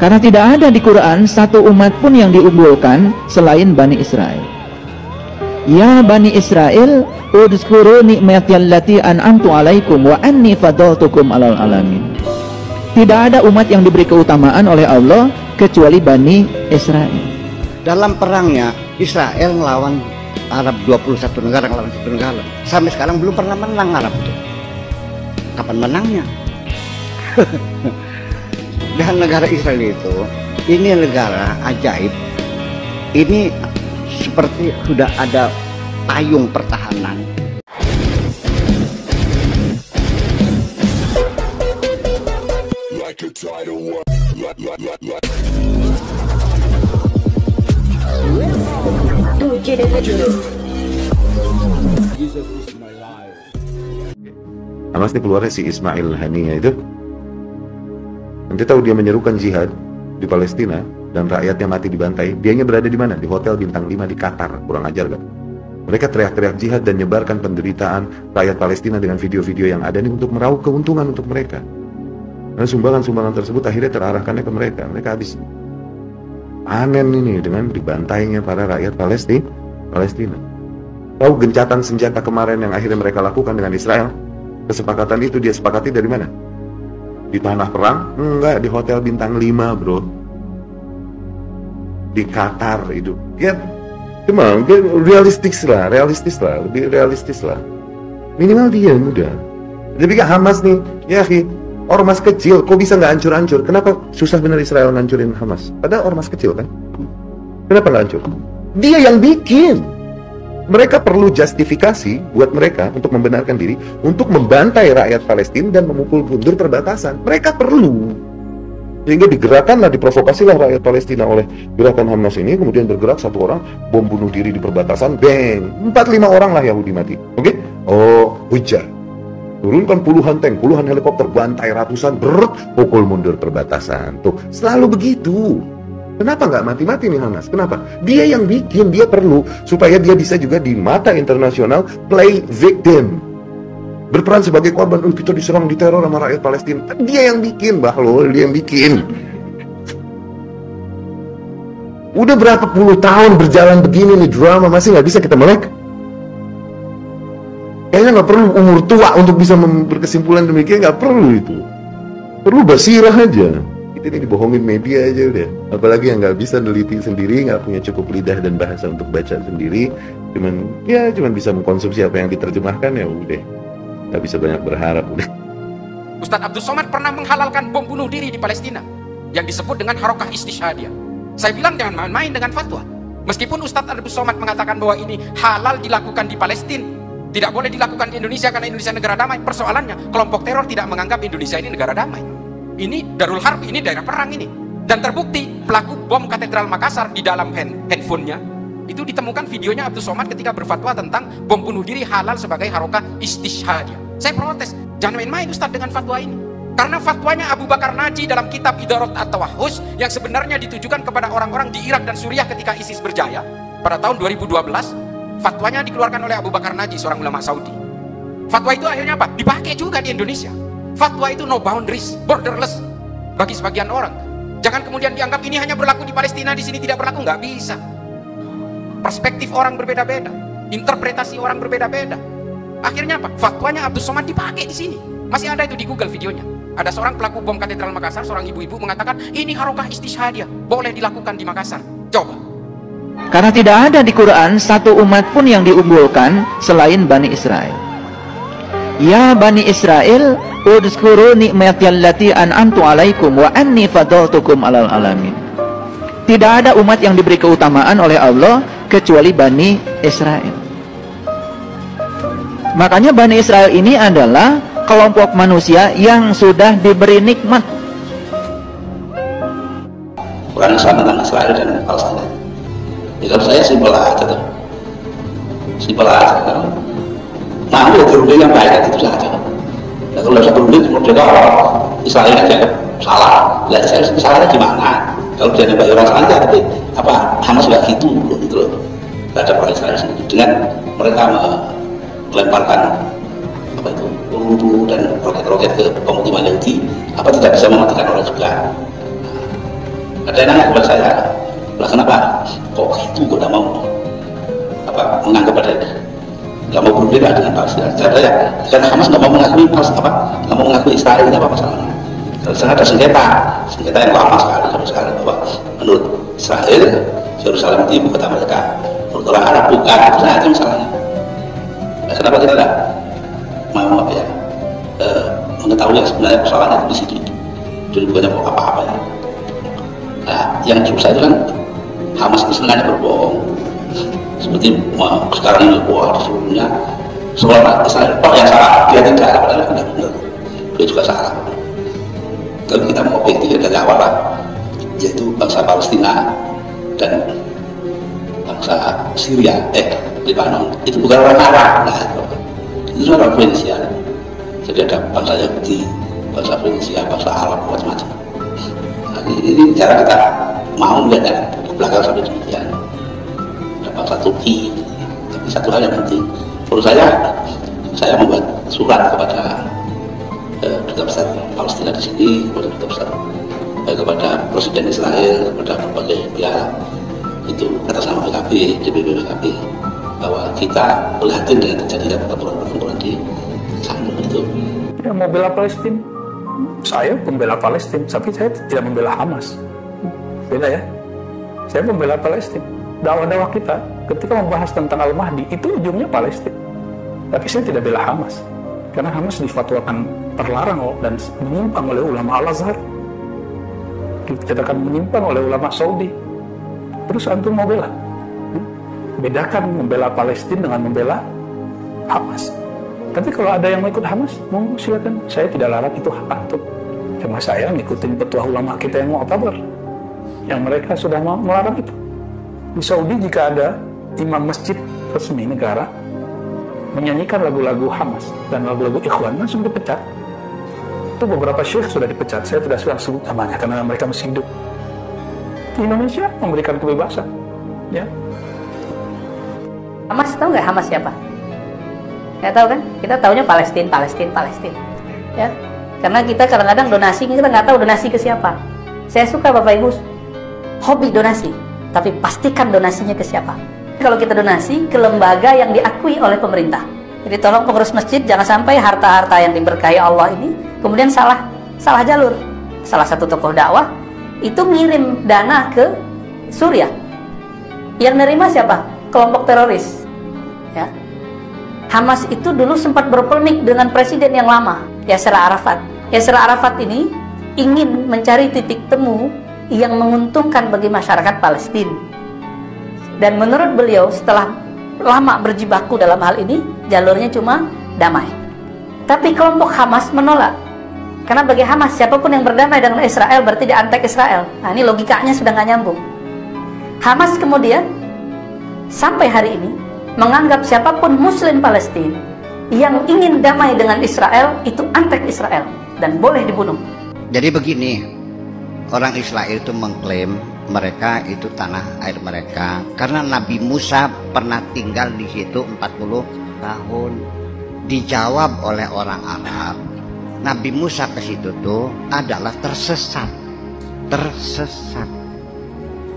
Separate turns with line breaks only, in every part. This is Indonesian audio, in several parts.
Karena tidak ada di Quran satu umat pun yang diunggulkan selain Bani Israel. Ya Bani Israel, udhkuru ni'mati allati an'amtu alaikum wa anni fadaltukum alal alamin. Tidak ada umat yang diberi keutamaan oleh Allah kecuali Bani Israel.
Dalam perangnya Israel ngelawan Arab 21 negara, ngelawan 1 negara. Sampai sekarang belum pernah menang Arab itu. Kapan menangnya? Dan negara Israel itu, ini negara ajaib. Ini seperti sudah ada payung pertahanan.
Hamas ini keluarnya si Ismail Haniyah itu. Nanti tahu dia menyerukan jihad di Palestina dan rakyatnya mati dibantai. Dianya berada di mana? Di hotel bintang 5 di Qatar. Kurang ajar kan? Mereka teriak-teriak jihad dan nyebarkan penderitaan rakyat Palestina dengan video-video yang ada ini untuk meraup keuntungan untuk mereka. Karena sumbangan-sumbangan tersebut akhirnya terarahkannya ke mereka. Mereka habis panen ini dengan dibantainya para rakyat Palestina. Tahu gencatan senjata kemarin yang akhirnya mereka lakukan dengan Israel? Kesepakatan itu dia sepakati dari mana? Di tanah perang? Enggak, di hotel bintang 5 bro. Di Qatar itu. Ya, cuma realistis lah, lebih realistis lah. Minimal dia udah. Jadi kan Hamas nih, ya ormas kecil, kok bisa nggak hancur-hancur? Kenapa susah benar Israel ngancurin Hamas? Padahal ormas kecil kan? Kenapa nggak hancur? Dia yang bikin. Mereka perlu justifikasi buat mereka untuk membenarkan diri, untuk membantai rakyat Palestina dan memukul mundur perbatasan. Mereka perlu. Sehingga digerakkanlah, diprovokasilah rakyat Palestina oleh gerakan Hamas ini, kemudian bergerak satu orang, bom bunuh diri di perbatasan, bang, 4-5 orang lah Yahudi mati. Oke? Oh, hujan. Turunkan puluhan tank, puluhan helikopter, bantai ratusan, pukul mundur perbatasan. Tuh, selalu begitu. Kenapa nggak mati-mati nih Hamas? Kenapa? Dia yang bikin, dia perlu supaya dia bisa juga di mata internasional play victim, berperan sebagai korban. Kita diserang, diteror sama rakyat Palestina. Dia yang bikin, Bahlul, dia yang bikin. Udah berapa puluh tahun berjalan begini nih drama, masih nggak bisa kita melek? Kayaknya nggak perlu umur tua untuk bisa berkesimpulan demikian, nggak perlu itu. Perlu basirah aja. Ini dibohongin media aja udah. Apalagi yang nggak bisa neliti sendiri, nggak punya cukup lidah dan bahasa untuk baca sendiri, cuman bisa mengkonsumsi apa yang diterjemahkan, ya udah. Nggak bisa banyak berharap udah.
Ustadz Abdul Somad pernah menghalalkan bom bunuh diri di Palestina yang disebut dengan harokah istishhadiyah. Saya bilang jangan main-main dengan fatwa. Meskipun Ustadz Abdul Somad mengatakan bahwa ini halal dilakukan di Palestina, tidak boleh dilakukan di Indonesia karena Indonesia negara damai. Persoalannya kelompok teror tidak menganggap Indonesia ini negara damai. Ini Darul Harb, ini daerah perang ini. Dan terbukti pelaku bom Katedral Makassar di dalam handphonenya itu ditemukan videonya Abdul Somad ketika berfatwa tentang bom bunuh diri halal sebagai harokah istishhadiyah. Saya protes, jangan main-main Ustadz dengan fatwa ini. Karena fatwanya Abu Bakar Naji dalam kitab Idarat at-Tawahhus yang sebenarnya ditujukan kepada orang-orang di Irak dan Suriah ketika ISIS berjaya pada tahun 2012, fatwanya dikeluarkan oleh Abu Bakar Naji, seorang ulama Saudi. Fatwa itu akhirnya apa? Dipakai juga di Indonesia. Fatwa itu no boundaries, borderless bagi sebagian orang. Jangan kemudian dianggap ini hanya berlaku di Palestina, di sini tidak berlaku. Nggak bisa. Perspektif orang berbeda-beda, interpretasi orang berbeda-beda. Akhirnya apa? Fatwanya Abdul Somad dipakai di sini. Masih ada itu di Google videonya. Ada seorang pelaku bom Katedral Makassar, seorang ibu-ibu mengatakan ini harokah istishhadiyah, boleh dilakukan di Makassar. Coba.
Karena tidak ada di Quran satu umat pun yang diunggulkan selain Bani Israel. Ya Bani Israel, udhkuru ni'mati allati an'amtu alaikum wa anni fadaltukum alal alamin. Tidak ada umat yang diberi keutamaan oleh Allah kecuali Bani Israel. Makanya Bani Israel ini adalah kelompok manusia yang sudah diberi nikmat.
Bukan sama Israel dan Palestina. Kalau saya simpel aja tuh. Simpel aja. Nah, itu berunding yang baik itu saja. Nah, kalau saya berunding, mereka Israel aja salah. Lah, saya salahnya di mana? Kalau dia nembak orang salah, tapi apa Hamas juga gitu loh. Terhadap orang Israel sendiri dengan mereka melemparkan apa itu peluru dan roket-roket ke pemukiman Yahudi, apa tidak bisa mematikan orang juga. Ada yang nanya kepada saya, lah kenapa kok itu kok tidak mau menganggap ada nggak mau berbeda dengan Palestina? Saya karena Hamas nggak mau mengakui nggak mau mengakui Israel, ini apa masalahnya? Karena ada sengketa yang lama sekali sampai sekarang, bahwa menurut Israel Yerusalem itu ibu kota mereka, menurut orang Arab bukan. Nah, itu masalahnya. Nah, kenapa kita tidak mau mengetahui yang sebenarnya persoalannya di situ? Jadi bukannya apa-apa ya. Nah, yang susah itu kan Hamas itu sebenarnya berbohong. Seperti sekarang ini sebelumnya seolah Israel yang salah, dia tidak, padahal tidak benar, dia juga salah. Kalau kita mau objektif dari awal lah, yaitu bangsa Palestina dan bangsa Syria, Lebanon, itu bukan orang Arab, nah, itu orang Fenisia. Jadi ada bangsa Yahudi, bangsa Fenisia, bangsa Arab, macam-macam. Nah, ini cara kita mau melihatnya ke belakang sampai demikian. Ada bangsa Turki, tapi satu hal yang penting, menurut saya membuat surat kepada Duta Besar Palestina di sini, kepada Duta Besar, kepada Presiden Israel, kepada berbagai pihak, itu atas nama PKB, DPP PKB, bahwa kita prihatin dengan terjadinya pertempuran di sana itu.
Ya, membela Palestina, saya pembela Palestina, tapi saya tidak membela Hamas. Beda ya, saya membela Palestina. Dakwah-dakwah kita ketika membahas tentang Al-Mahdi itu ujungnya Palestina, tapi saya tidak bela Hamas. Karena Hamas difatwakan terlarang dan menyimpang oleh ulama Al-Azhar, dikatakan menyimpang oleh ulama Saudi. Terus antum mau bela? Bedakan membela Palestina dengan membela Hamas. Tapi kalau ada yang mau ikut Hamas, mau silakan. Saya tidak larang, itu hak antum. Cuma saya ngikutin petua ulama kita yang mu'tabar, yang mereka sudah melarang itu. Di Saudi jika ada imam masjid resmi negara menyanyikan lagu-lagu Hamas dan lagu-lagu Ikhwan, langsung dipecat. Itu beberapa syekh sudah dipecat. Saya tidak sudah sebut namanya karena mereka masih hidup. Di Indonesia memberikan kebebasan, ya.
Hamas, tahu nggak Hamas siapa? Nggak tahu kan? Kita tahunya Palestina. Ya, karena kita kadang-kadang donasi, kita nggak tahu donasi ke siapa. Saya suka Bapak Ibu hobi donasi, tapi pastikan donasinya ke siapa. Kalau kita donasi ke lembaga yang diakui oleh pemerintah. Jadi tolong pengurus masjid jangan sampai harta-harta yang diberkahi Allah ini kemudian salah jalur. Salah satu tokoh dakwah itu ngirim dana ke Suriah. Yang nerima siapa? Kelompok teroris. Ya. Hamas itu dulu sempat berpolemik dengan presiden yang lama, Yasser Arafat. Yasser Arafat ini ingin mencari titik temu yang menguntungkan bagi masyarakat Palestina. Dan menurut beliau setelah lama berjibaku dalam hal ini, jalurnya cuma damai. Tapi kelompok Hamas menolak. Karena bagi Hamas, siapapun yang berdamai dengan Israel berarti dia anti-Israel. Nah, ini logikanya sudah nggak nyambung. Hamas kemudian sampai hari ini menganggap siapapun Muslim Palestina yang ingin damai dengan Israel itu anti-Israel dan boleh dibunuh.
Jadi begini, orang Israel itu mengklaim mereka itu tanah air mereka karena Nabi Musa pernah tinggal di situ 40 tahun. Dijawab oleh orang Arab, Nabi Musa ke situ tuh adalah tersesat.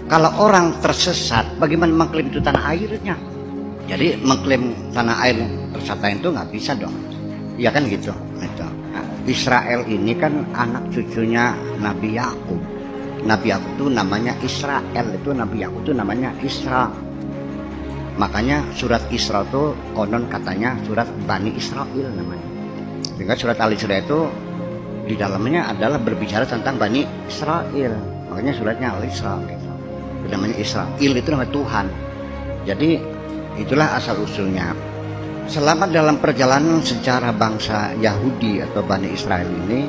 Kalau orang tersesat, bagaimana mengklaim itu tanah airnya? Jadi mengklaim tanah air tersesat itu nggak bisa dong. Ya kan gitu. Nah, Israel ini kan anak cucunya Nabi Yakub. Nabi Yakub itu namanya Israel, itu Nabi Yakub itu namanya Isra. Makanya surat Isra itu konon katanya surat Bani Israel namanya. Sehingga surat Al-Isra itu di dalamnya adalah berbicara tentang Bani Israel. Makanya suratnya Al-Isra gitu. Itu namanya Israel, itu nama Tuhan. Jadi itulah asal usulnya. Selama dalam perjalanan sejarah bangsa Yahudi atau Bani Israel ini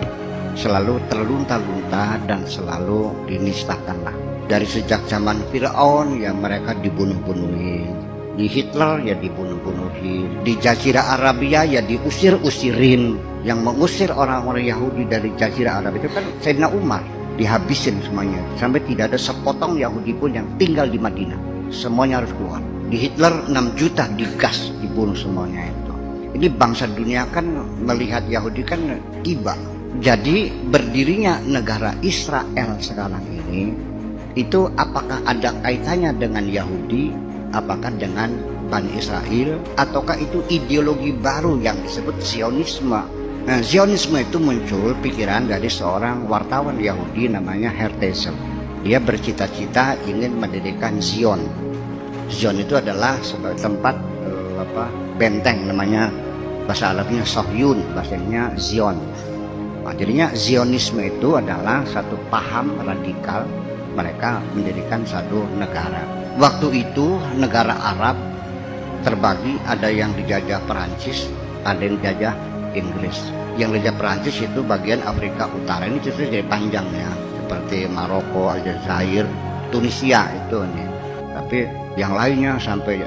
selalu terlunta-lunta dan selalu dinistakanlah. Dari sejak zaman Fir'aun ya mereka dibunuh-bunuhin, di Hitler ya dibunuh-bunuhin, di Jazirah Arabia ya diusir-usirin. Yang mengusir orang-orang Yahudi dari Jazirah Arab itu kan Sayyidina Umar, dihabisin semuanya sampai tidak ada sepotong Yahudi pun yang tinggal di Madinah, semuanya harus keluar. Di Hitler 6 juta digas, dibunuh semuanya itu. Ini bangsa dunia kan melihat Yahudi kan iba. Jadi berdirinya negara Israel sekarang ini itu apakah ada kaitannya dengan Yahudi, apakah dengan Bani Israel, ataukah itu ideologi baru yang disebut Zionisme. Nah, Zionisme itu muncul pikiran dari seorang wartawan Yahudi namanya Herzl. Dia bercita-cita ingin mendirikan Zion. Zion itu adalah sebagai tempat benteng, namanya bahasa Arabnya Sohyun, bahasanya Zion. Nah, jadinya Zionisme itu adalah satu paham radikal mereka mendirikan satu negara. Waktu itu negara Arab terbagi, ada yang dijajah Perancis, ada yang dijajah Inggris. Yang dijajah Perancis itu bagian Afrika Utara, ini justru jadi panjang ya, seperti Maroko, Aljazair, Tunisia itu nih. Tapi yang lainnya sampai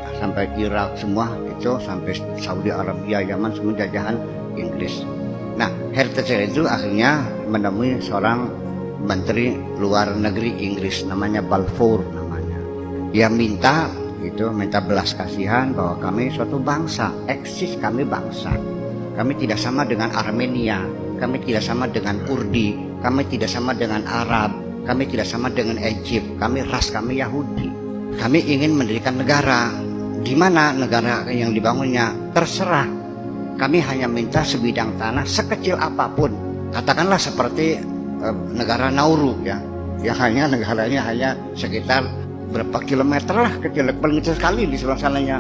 Irak semua itu, sampai Saudi Arabia, Yaman, semua jajahan Inggris. Nah, Herzl itu akhirnya menemui seorang menteri luar negeri Inggris namanya Balfour namanya. Dia minta belas kasihan bahwa kami suatu bangsa, eksis kami bangsa. Kami tidak sama dengan Armenia, kami tidak sama dengan Kurdi, kami tidak sama dengan Arab, kami tidak sama dengan Egypt, kami ras kami Yahudi. Kami ingin mendirikan negara. Di mana negara yang dibangunnya? Terserah. Kami hanya minta sebidang tanah sekecil apapun. Katakanlah seperti negara Nauru ya. Yang hanya negaranya hanya sekitar berapa kilometer lah, paling kecil sekali di sebelah sananya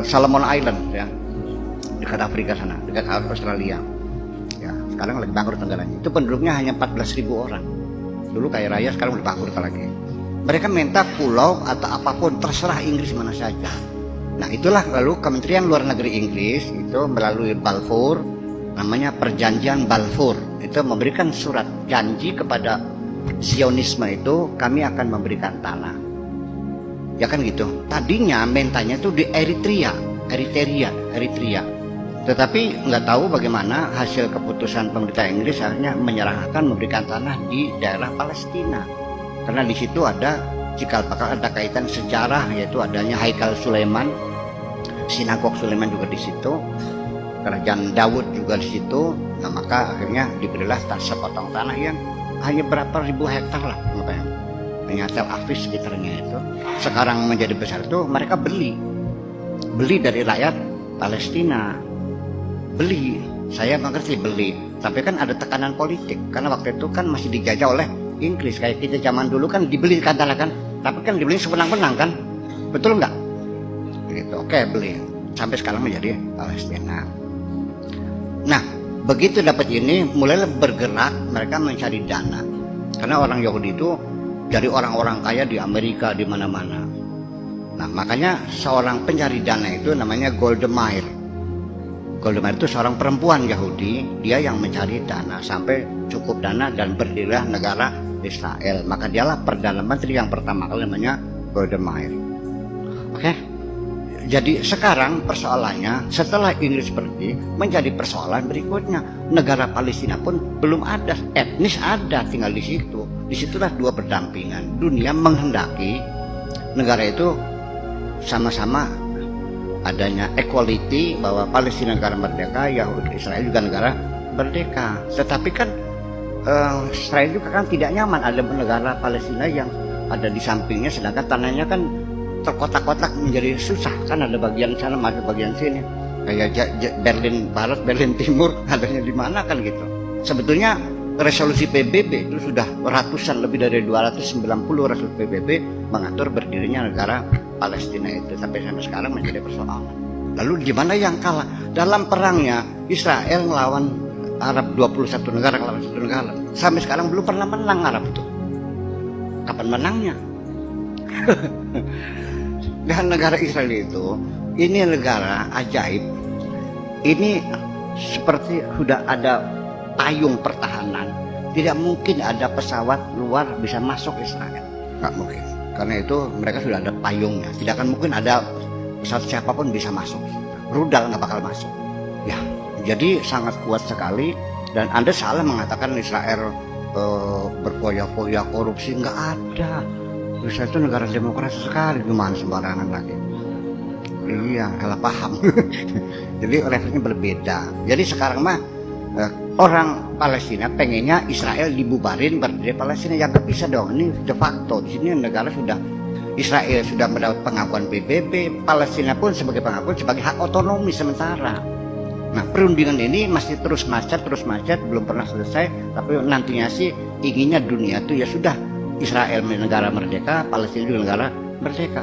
Solomon Island ya, dekat Afrika sana, dekat Australia ya. Sekarang lagi bangkrut negaranya. Itu penduduknya hanya 14.000 orang. Dulu kaya raya, sekarang udah bangkrut lagi. Mereka minta pulau atau apapun, terserah Inggris mana saja. Nah, itulah lalu Kementerian Luar Negeri Inggris itu melalui Balfour, namanya Perjanjian Balfour, itu memberikan surat janji kepada Zionisme itu, kami akan memberikan tanah. Ya kan gitu. Tadinya mintanya itu di Eritrea. Tetapi nggak tahu bagaimana hasil keputusan pemerintah Inggris akhirnya menyerahkan memberikan tanah di daerah Palestina. Karena di situ ada cikal bakal, ada kaitan sejarah, yaitu adanya Haikal Sulaiman, sinagog Sulaiman juga di situ, kerajaan Daud juga di situ. Nah, maka akhirnya diberilah sepotong tanah yang hanya berapa ribu hektar lah, hanya Tel Aviv sekitarnya itu. Sekarang menjadi besar itu mereka beli dari rakyat Palestina. Beli, saya mengerti beli, tapi kan ada tekanan politik karena waktu itu kan masih dijajah oleh Inggris. Kayak kita zaman dulu kan dibeli katakan, tapi kan dibeli sewenang-wenang kan, betul nggak? Gitu, oke beli, sampai sekarang menjadi Palestina. Nah, begitu dapat ini, mulai bergerak mereka mencari dana. Karena orang Yahudi itu dari orang-orang kaya di Amerika, di mana-mana. Nah, makanya seorang pencari dana itu namanya Golda Meir. Golda Meir itu seorang perempuan Yahudi, dia yang mencari dana sampai cukup dana dan berdirilah negara Israel. Maka dialah Perdana Menteri yang pertama kali, namanya Golda Meir. Oke? Jadi sekarang persoalannya setelah Inggris pergi, menjadi persoalan berikutnya. Negara Palestina pun belum ada, etnis ada, tinggal di situ. Disitulah dua berdampingan. Dunia menghendaki negara itu sama-sama adanya equality, bahwa Palestina negara merdeka, Yahudi Israel juga negara merdeka. Tetapi kan Israel juga kan tidak nyaman ada negara Palestina yang ada di sampingnya, sedangkan tanahnya kan terkotak-kotak menjadi susah kan, ada bagian sana, ada bagian sini, kayak Berlin Barat, Berlin Timur, adanya di mana kan gitu. Sebetulnya resolusi PBB itu sudah ratusan, lebih dari 290 resolusi PBB mengatur berdirinya negara Palestina itu, sampai sekarang menjadi persoalan. Lalu gimana yang kalah dalam perangnya? Israel melawan Arab, 21 negara melawan 1 negara, sampai sekarang belum pernah menang Arab itu. Kapan menangnya? Dan negara Israel itu, ini negara ajaib. Ini seperti sudah ada payung pertahanan. Tidak mungkin ada pesawat luar bisa masuk Israel. Nggak mungkin. Karena itu mereka sudah ada payungnya. Tidak akan mungkin ada pesawat siapapun bisa masuk. Rudal nggak bakal masuk. Ya, jadi sangat kuat sekali. Dan Anda salah mengatakan Israel berfoya-foya korupsi. Nggak ada. Israel itu negara demokrasi sekali, gimana sembarangan lagi. Iya, salah paham. Jadi levelnya berbeda. Jadi sekarang mah orang Palestina pengennya Israel dibubarin berdiri Palestina, yang nggak bisa dong. Ini de facto di sini negara sudah, Israel sudah mendapat pengakuan PBB, Palestina pun sebagai pengakuan sebagai hak otonomi sementara. Nah, perundingan ini masih terus macet, belum pernah selesai. Tapi nantinya sih inginnya dunia itu ya sudah, Israel negara merdeka, Palestina juga negara merdeka.